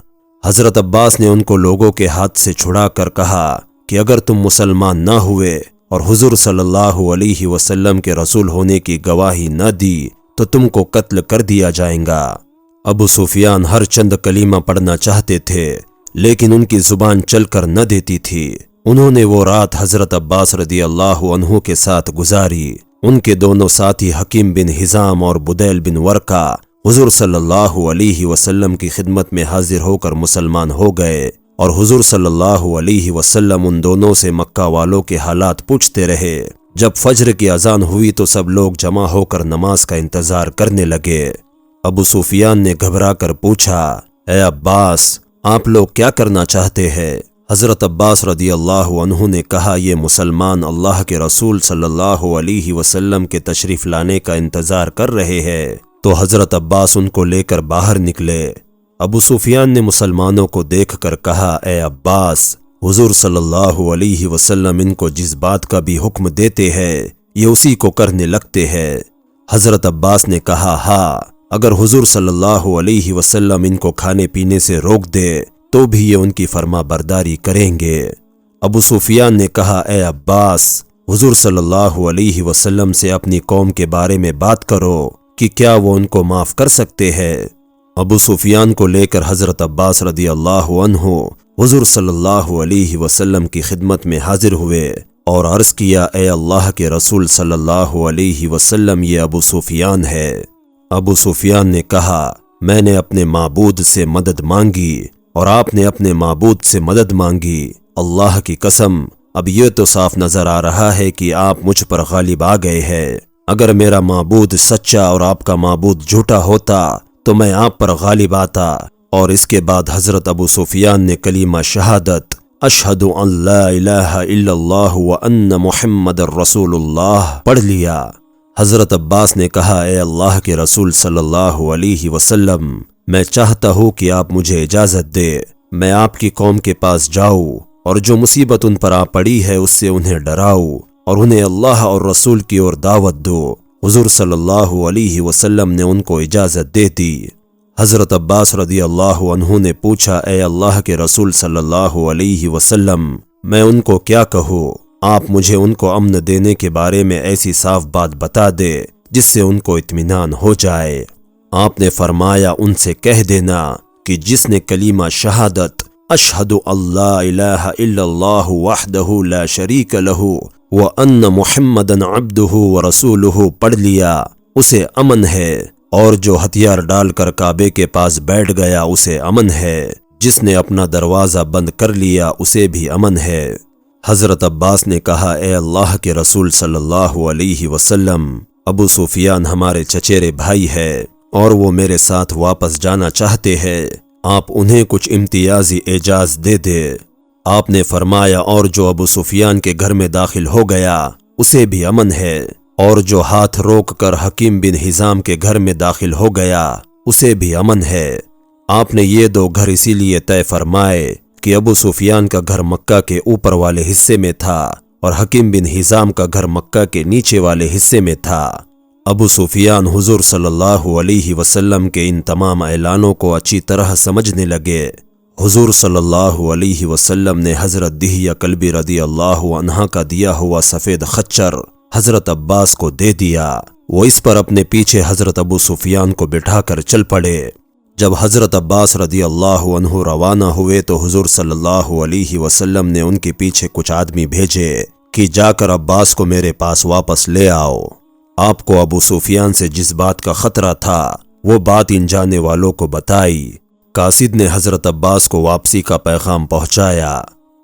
حضرت عباس نے ان کو لوگوں کے ہاتھ سے چھڑا کر کہا کہ اگر تم مسلمان نہ ہوئے اور حضور صلی اللہ علیہ وسلم کے رسول ہونے کی گواہی نہ دی تو تم کو قتل کر دیا جائے گا۔ ابو سفیان ہر چند کلمہ پڑھنا چاہتے تھے لیکن ان کی زبان چل کر نہ دیتی تھی۔ انہوں نے وہ رات حضرت عباس رضی اللہ عنہ کے ساتھ گزاری۔ ان کے دونوں ساتھی حکیم بن حزام اور بدیل بن ورقہ حضور صلی اللہ علیہ وسلم کی خدمت میں حاضر ہو کر مسلمان ہو گئے، اور حضور صلی اللہ علیہ وسلم ان دونوں سے مکہ والوں کے حالات پوچھتے رہے۔ جب فجر کی اذان ہوئی تو سب لوگ جمع ہو کر نماز کا انتظار کرنے لگے۔ ابو سفیان نے گھبرا کر پوچھا، اے عباس، آپ لوگ کیا کرنا چاہتے ہیں؟ حضرت عباس رضی اللہ عنہ نے کہا، یہ مسلمان اللہ کے رسول صلی اللہ علیہ وسلم کے تشریف لانے کا انتظار کر رہے ہیں۔ تو حضرت عباس ان کو لے کر باہر نکلے۔ ابو سفیان نے مسلمانوں کو دیکھ کر کہا، اے عباس، حضور صلی اللہ علیہ وسلم ان کو جس بات کا بھی حکم دیتے ہیں یہ اسی کو کرنے لگتے ہیں۔ حضرت عباس نے کہا، ہاں، اگر حضور صلی اللہ علیہ وسلم ان کو کھانے پینے سے روک دے تو بھی یہ ان کی فرما برداری کریں گے۔ ابو سفیان نے کہا، اے عباس، حضور صلی اللہ علیہ وسلم سے اپنی قوم کے بارے میں بات کرو کہ کیا وہ ان کو معاف کر سکتے ہیں۔ ابو سفیان کو لے کر حضرت عباس رضی اللہ عنہ حضور صلی اللہ علیہ وسلم کی خدمت میں حاضر ہوئے اور عرض کیا، اے اللہ کے رسول صلی اللہ علیہ وسلم، یہ ابو سفیان ہے۔ ابو سفیان نے کہا، میں نے اپنے معبود سے مدد مانگی اور آپ نے اپنے معبود سے مدد مانگی۔ اللہ کی قسم، اب یہ تو صاف نظر آ رہا ہے کہ آپ مجھ پر غالب آ گئے ہیں۔ اگر میرا معبود سچا اور آپ کا معبود جھوٹا ہوتا تو میں آپ پر غالب آتا۔ اور اس کے بعد حضرت ابو سفیان نے کلمہ شہادت اشہد ان لا الہ الا اللہ وان محمد الرسول اللہ پڑھ لیا۔ حضرت عباس نے کہا، اے اللہ کے رسول صلی اللہ علیہ وسلم، میں چاہتا ہوں کہ آپ مجھے اجازت دے، میں آپ کی قوم کے پاس جاؤں اور جو مصیبت ان پر آ پڑی ہے اس سے انہیں ڈراؤں اور انہیں اللہ اور رسول کی اور دعوت دو۔ حضور صلی اللہ علیہ وسلم نے ان کو اجازت دے دی۔ حضرت عباس رضی اللہ عنہ نے پوچھا، اے اللہ کے رسول صلی اللہ علیہ وسلم، میں ان کو کیا کہوں؟ آپ مجھے ان کو امن دینے کے بارے میں ایسی صاف بات بتا دے جس سے ان کو اطمینان ہو جائے۔ آپ نے فرمایا، ان سے کہہ دینا کہ جس نے کلمہ شہادت اشہد اللہ الہ الا اللہ وحدہ لا شریک لہ وان محمدًا عبدہ ورسولہ پڑھ لیا اسے امن ہے، اور جو ہتھیار ڈال کر کعبے کے پاس بیٹھ گیا اسے امن ہے، جس نے اپنا دروازہ بند کر لیا اسے بھی امن ہے۔ حضرت عباس نے کہا، اے اللہ کے رسول صلی اللہ علیہ وسلم، ابو سفیان ہمارے چچیرے بھائی ہے اور وہ میرے ساتھ واپس جانا چاہتے ہیں، آپ انہیں کچھ امتیازی اعزاز دے دے۔ آپ نے فرمایا، اور جو ابو سفیان کے گھر میں داخل ہو گیا اسے بھی امن ہے، اور جو ہاتھ روک کر حکیم بن حزام کے گھر میں داخل ہو گیا اسے بھی امن ہے۔ آپ نے یہ دو گھر اسی لیے طے فرمائے کہ ابو سفیان کا گھر مکہ کے اوپر والے حصے میں تھا اور حکیم بن حزام کا گھر مکہ کے نیچے والے حصے میں تھا۔ ابو سفیان حضور صلی اللہ علیہ وسلم کے ان تمام اعلانوں کو اچھی طرح سمجھنے لگے۔ حضور صلی اللہ علیہ وسلم نے حضرت دہیہ کلبی رضی اللہ عنہ کا دیا ہوا سفید خچر حضرت عباس کو دے دیا۔ وہ اس پر اپنے پیچھے حضرت ابو سفیان کو بٹھا کر چل پڑے۔ جب حضرت عباس رضی اللہ عنہ روانہ ہوئے تو حضور صلی اللہ علیہ وسلم نے ان کے پیچھے کچھ آدمی بھیجے کہ جا کر عباس کو میرے پاس واپس لے آؤ۔ آپ کو ابو سفیان سے جس بات کا خطرہ تھا وہ بات ان جانے والوں کو بتائی۔ قاصد نے حضرت عباس کو واپسی کا پیغام پہنچایا۔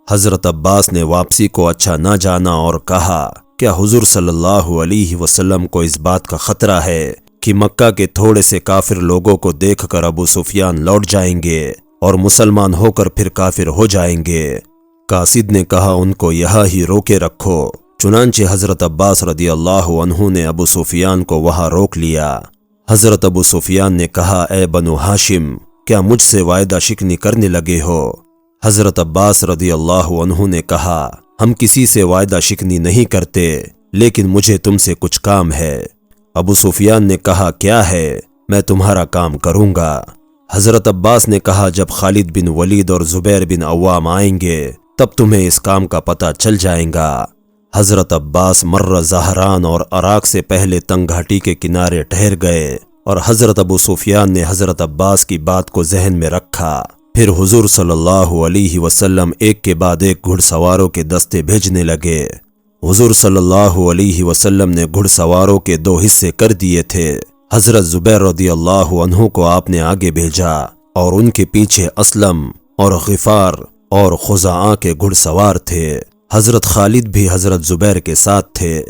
حضرت عباس نے واپسی کو اچھا نہ جانا اور کہا، کیا حضور صلی اللہ علیہ وسلم کو اس بات کا خطرہ ہے کہ مکہ کے تھوڑے سے کافر لوگوں کو دیکھ کر ابو سفیان لوٹ جائیں گے اور مسلمان ہو کر پھر کافر ہو جائیں گے؟ قاصد نے کہا، ان کو یہاں ہی روکے رکھو۔ چنانچہ حضرت عباس رضی اللہ عنہ نے ابو سفیان کو وہاں روک لیا۔ حضرت ابو سفیان نے کہا، اے بنو ہاشم، کیا مجھ سے وعدہ شکنی کرنے لگے ہو؟ حضرت عباس رضی اللہ عنہ نے کہا، ہم کسی سے وعدہ شکنی نہیں کرتے، لیکن مجھے تم سے کچھ کام ہے۔ ابو سفیان نے کہا، کیا ہے؟ میں تمہارا کام کروں گا۔ حضرت عباس نے کہا جب خالد بن ولید اور زبیر بن عوام آئیں گے تب تمہیں اس کام کا پتہ چل جائیں گا۔ حضرت عباس مرہ زہران اور عراق سے پہلے تنگ گھاٹی کے کنارے ٹھہر گئے اور حضرت ابو سفیان نے حضرت عباس کی بات کو ذہن میں رکھا۔ پھر حضور صلی اللہ علیہ وسلم ایک کے بعد ایک گھڑ سواروں کے دستے بھیجنے لگے۔ حضور صلی اللہ علیہ وسلم نے گھڑ سواروں کے 2 حصے کر دیے تھے۔ حضرت زبیر رضی اللہ عنہ کو آپ نے آگے بھیجا اور ان کے پیچھے اسلم اور غفار اور خزاعہ کے گھڑ سوار تھے۔ حضرت خالد بھی حضرت زبیر کے ساتھ تھے۔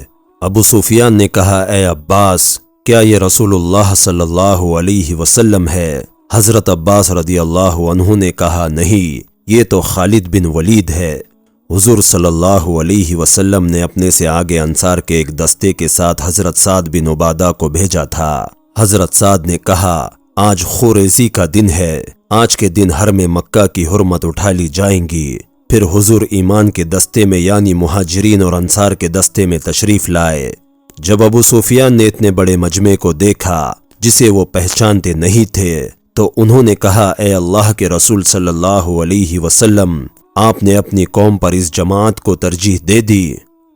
ابو سفیان نے کہا اے عباس کیا یہ رسول اللہ صلی اللہ علیہ وسلم ہے؟ حضرت عباس رضی اللہ عنہ نے کہا نہیں، یہ تو خالد بن ولید ہے۔ حضور صلی اللہ علیہ وسلم نے اپنے سے آگے انصار کے ایک دستے کے ساتھ حضرت سعد بن عبادہ کو بھیجا تھا۔ حضرت سعد نے کہا آج خوریزی کا دن ہے، آج کے دن حرم مکہ کی حرمت اٹھا لی جائیں گی۔ پھر حضور ایمان کے دستے میں یعنی مہاجرین اور انصار کے دستے میں تشریف لائے۔ جب ابو سفیان نے اتنے بڑے مجمع کو دیکھا جسے وہ پہچانتے نہیں تھے تو انہوں نے کہا اے اللہ کے رسول صلی اللہ علیہ وسلم، آپ نے اپنی قوم پر اس جماعت کو ترجیح دے دی۔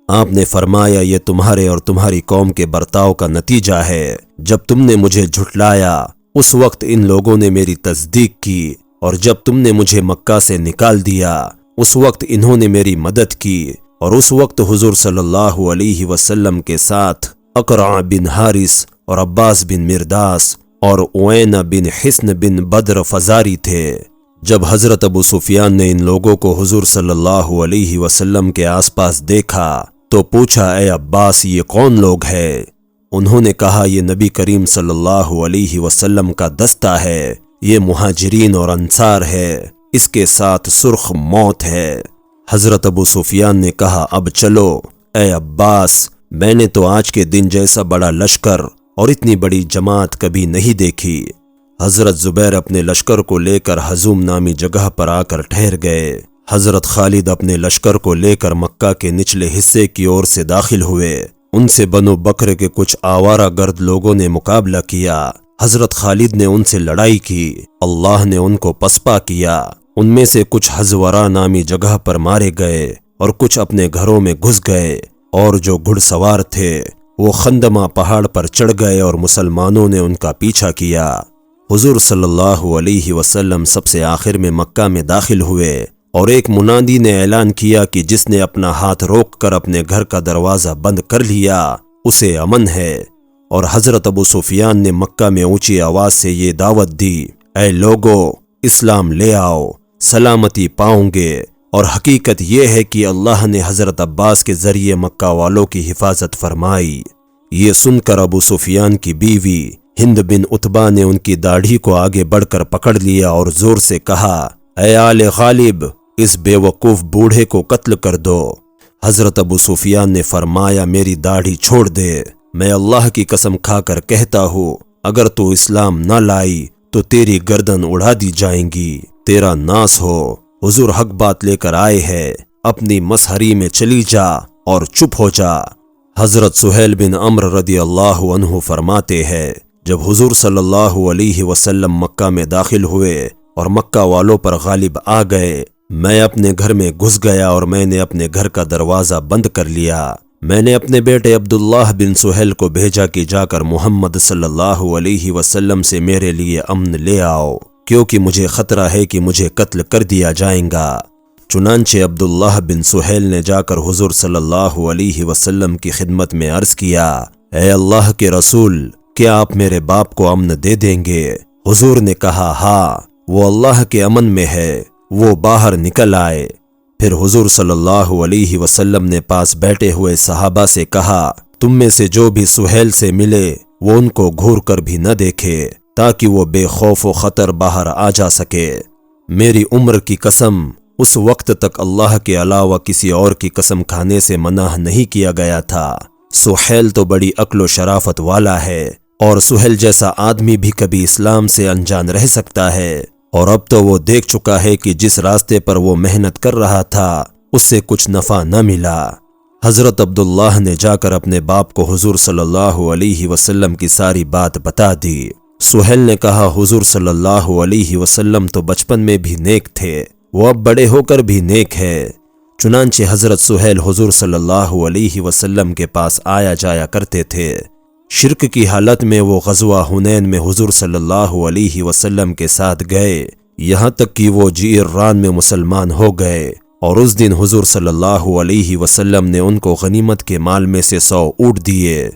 آپ نے فرمایا یہ تمہارے اور تمہاری قوم کے برتاؤ کا نتیجہ ہے۔ جب تم نے مجھے جھٹلایا اس وقت ان لوگوں نے میری تصدیق کی، اور جب تم نے مجھے مکہ سے نکال دیا اس وقت انہوں نے میری مدد کی، اور اس وقت حضور صلی اللہ علیہ وسلم کے ساتھ اقرع بن حارث اور عباس بن مرداس اور اوینہ بن حسن بن بدر فزاری تھے۔ جب حضرت ابو سفیان نے ان لوگوں کو حضور صلی اللہ علیہ وسلم کے آس پاس دیکھا تو پوچھا اے عباس یہ کون لوگ ہیں؟ انہوں نے کہا یہ نبی کریم صلی اللہ علیہ وسلم کا دستہ ہے، یہ مہاجرین اور انصار ہے، اس کے ساتھ سرخ موت ہے۔ حضرت ابو سفیان نے کہا اب چلو اے عباس، میں نے تو آج کے دن جیسا بڑا لشکر اور اتنی بڑی جماعت کبھی نہیں دیکھی۔ حضرت زبیر اپنے لشکر کو لے کر حزوم نامی جگہ پر آ کر ٹھہر گئے۔ حضرت خالد اپنے لشکر کو لے کر مکہ کے نچلے حصے کی اور سے داخل ہوئے۔ ان سے بنو بکر کے کچھ آوارہ گرد لوگوں نے مقابلہ کیا۔ حضرت خالد نے ان سے لڑائی کی، اللہ نے ان کو پسپا کیا۔ ان میں سے کچھ حزورہ نامی جگہ پر مارے گئے اور کچھ اپنے گھروں میں گھس گئے، اور جو گھڑ سوار تھے وہ خندمہ پہاڑ پر چڑھ گئے اور مسلمانوں نے ان کا پیچھا کیا۔ حضور صلی اللہ علیہ وسلم سب سے آخر میں مکہ میں داخل ہوئے اور ایک منادی نے اعلان کیا کہ جس نے اپنا ہاتھ روک کر اپنے گھر کا دروازہ بند کر لیا اسے امن ہے۔ اور حضرت ابو سفیان نے مکہ میں اونچی آواز سے یہ دعوت دی اے لوگو اسلام لے آؤ، سلامتی پاؤں گے۔ اور حقیقت یہ ہے کہ اللہ نے حضرت عباس کے ذریعے مکہ والوں کی حفاظت فرمائی۔ یہ سن کر ابو سفیان کی بیوی ہند بن عتبہ نے ان کی داڑھی کو آگے بڑھ کر پکڑ لیا اور زور سے کہا اے آل غالب، اس بے وقوف بوڑھے کو قتل کر دو۔ حضرت ابو سفیان نے فرمایا میری داڑھی چھوڑ دے، میں اللہ کی قسم کھا کر کہتا ہوں اگر تو اسلام نہ لائی تو تیری گردن اڑا دی جائیں گی، تیرا ناس ہو۔ حضور حق بات لے کر آئے ہے، اپنی مسحری میں چلی جا اور چپ ہو جا۔ حضرت سہیل بن عمرو رضی اللہ عنہ فرماتے ہیں جب حضور صلی اللہ علیہ وسلم مکہ میں داخل ہوئے اور مکہ والوں پر غالب آ گئے، میں اپنے گھر میں گھس گیا اور میں نے اپنے گھر کا دروازہ بند کر لیا۔ میں نے اپنے بیٹے عبداللہ بن سہیل کو بھیجا کہ جا کر محمد صلی اللہ علیہ وسلم سے میرے لیے امن لے آؤ، کیونکہ مجھے خطرہ ہے کہ مجھے قتل کر دیا جائیں گا۔ چنانچہ عبداللہ بن سہیل نے جا کر حضور صلی اللہ علیہ وسلم کی خدمت میں عرض کیا اے اللہ کے رسول، کیا آپ میرے باپ کو امن دے دیں گے؟ حضور نے کہا ہاں، وہ اللہ کے امن میں ہے، وہ باہر نکل آئے۔ پھر حضور صلی اللہ علیہ وسلم نے پاس بیٹھے ہوئے صحابہ سے کہا تم میں سے جو بھی سہیل سے ملے وہ ان کو گھور کر بھی نہ دیکھے تاکہ وہ بے خوف و خطر باہر آ جا سکے۔ میری عمر کی قسم، اس وقت تک اللہ کے علاوہ کسی اور کی قسم کھانے سے منع نہیں کیا گیا تھا۔ سہیل تو بڑی عقل و شرافت والا ہے، اور سہیل جیسا آدمی بھی کبھی اسلام سے انجان رہ سکتا ہے، اور اب تو وہ دیکھ چکا ہے کہ جس راستے پر وہ محنت کر رہا تھا اس سے کچھ نفع نہ ملا۔ حضرت عبداللہ نے جا کر اپنے باپ کو حضور صلی اللہ علیہ وسلم کی ساری بات بتا دی۔ سہیل نے کہا حضور صلی اللہ علیہ وسلم تو بچپن میں بھی نیک تھے، وہ اب بڑے ہو کر بھی نیک ہے۔ چنانچہ حضرت سہیل حضور صلی اللہ علیہ وسلم کے پاس آیا جایا کرتے تھے۔ شرک کی حالت میں وہ غزوہ حنین میں حضور صلی اللہ علیہ وسلم کے ساتھ گئے، یہاں تک کہ وہ جعران میں مسلمان ہو گئے، اور اس دن حضور صلی اللہ علیہ وسلم نے ان کو غنیمت کے مال میں سے 100 اونٹ دیے۔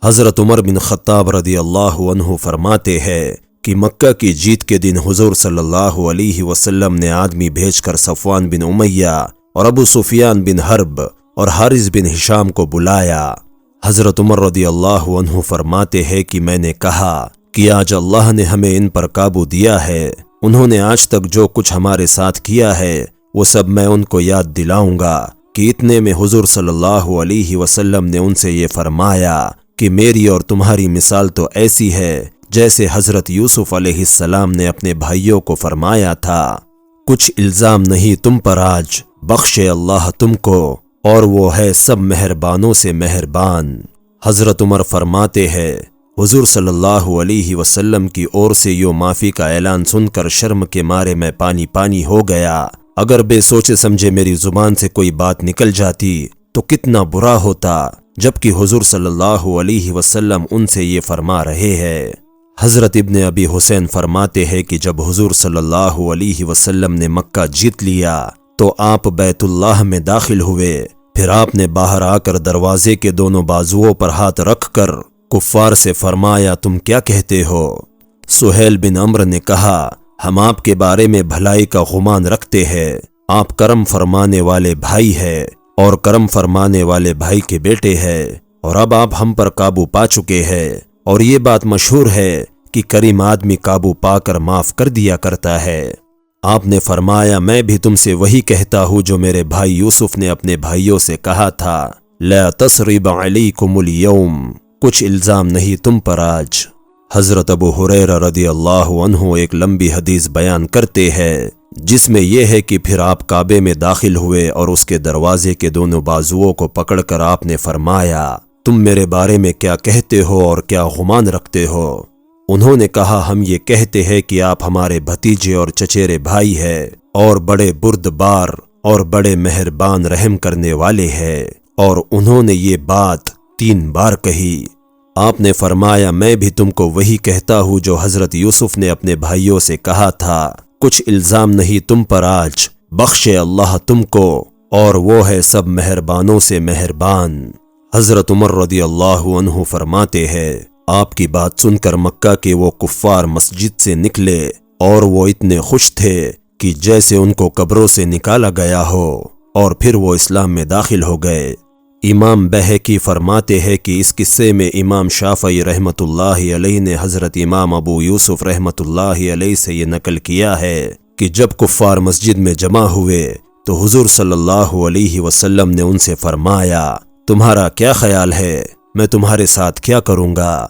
حضرت عمر بن خطاب رضی اللہ عنہ فرماتے ہیں کہ مکہ کی جیت کے دن حضور صلی اللہ علیہ وسلم نے آدمی بھیج کر صفوان بن امیہ اور ابو سفیان بن حرب اور حارث بن ہشام کو بلایا۔ حضرت عمر رضی اللہ عنہ فرماتے ہیں کہ میں نے کہا کہ آج اللہ نے ہمیں ان پر قابو دیا ہے، انہوں نے آج تک جو کچھ ہمارے ساتھ کیا ہے وہ سب میں ان کو یاد دلاؤں گا کہ اتنے میں حضور صلی اللہ علیہ وسلم نے ان سے یہ فرمایا کہ میری اور تمہاری مثال تو ایسی ہے جیسے حضرت یوسف علیہ السلام نے اپنے بھائیوں کو فرمایا تھا، کچھ الزام نہیں تم پر آج، بخشے اللہ تم کو، اور وہ ہے سب مہربانوں سے مہربان۔ حضرت عمر فرماتے ہیں حضور صلی اللہ علیہ وسلم کی اور سے یوں معافی کا اعلان سن کر شرم کے مارے میں پانی پانی ہو گیا۔ اگر بے سوچے سمجھے میری زبان سے کوئی بات نکل جاتی تو کتنا برا ہوتا، جبکہ حضور صلی اللہ علیہ وسلم ان سے یہ فرما رہے ہیں۔ حضرت ابن ابی حسین فرماتے ہیں کہ جب حضور صلی اللہ علیہ وسلم نے مکہ جیت لیا تو آپ بیت اللہ میں داخل ہوئے، پھر آپ نے باہر آ کر دروازے کے دونوں بازوؤں پر ہاتھ رکھ کر کفار سے فرمایا تم کیا کہتے ہو؟ سہیل بن عمرو نے کہا ہم آپ کے بارے میں بھلائی کا گمان رکھتے ہیں، آپ کرم فرمانے والے بھائی ہیں اور کرم فرمانے والے بھائی کے بیٹے ہیں، اور اب آپ ہم پر قابو پا چکے ہیں، اور یہ بات مشہور ہے کہ کریم آدمی قابو پا کر معاف کر دیا کرتا ہے۔ آپ نے فرمایا میں بھی تم سے وہی کہتا ہوں جو میرے بھائی یوسف نے اپنے بھائیوں سے کہا تھا، لا تثریب علیکم اليوم، کچھ الزام نہیں تم پر آج۔ حضرت ابو ہریرہ رضی اللہ عنہ ایک لمبی حدیث بیان کرتے ہیں جس میں یہ ہے کہ پھر آپ کعبے میں داخل ہوئے اور اس کے دروازے کے دونوں بازوؤں کو پکڑ کر آپ نے فرمایا تم میرے بارے میں کیا کہتے ہو اور کیا گمان رکھتے ہو؟ انہوں نے کہا ہم یہ کہتے ہیں کہ آپ ہمارے بھتیجے اور چچیرے بھائی ہیں اور بڑے بردبار اور بڑے مہربان رحم کرنے والے ہیں، اور انہوں نے یہ بات 3 بار کہی۔ آپ نے فرمایا میں بھی تم کو وہی کہتا ہوں جو حضرت یوسف نے اپنے بھائیوں سے کہا تھا، کچھ الزام نہیں تم پر آج، بخشے اللہ تم کو، اور وہ ہے سب مہربانوں سے مہربان۔ حضرت عمر رضی اللہ عنہ فرماتے ہیں آپ کی بات سن کر مکہ کے وہ کفار مسجد سے نکلے اور وہ اتنے خوش تھے کہ جیسے ان کو قبروں سے نکالا گیا ہو، اور پھر وہ اسلام میں داخل ہو گئے۔ امام بہقی فرماتے ہیں کہ اس قصے میں امام شافعی رحمۃ اللہ علیہ نے حضرت امام ابو یوسف رحمۃ اللہ علیہ سے یہ نقل کیا ہے کہ جب کفار مسجد میں جمع ہوئے تو حضور صلی اللہ علیہ وسلم نے ان سے فرمایا تمہارا کیا خیال ہے، میں تمہارے ساتھ کیا کروں گا؟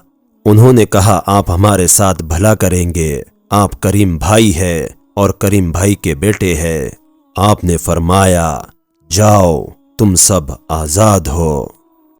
انہوں نے کہا آپ ہمارے ساتھ بھلا کریں گے، آپ کریم بھائی ہے اور کریم بھائی کے بیٹے ہیں۔ آپ نے فرمایا جاؤ تم سب آزاد ہو۔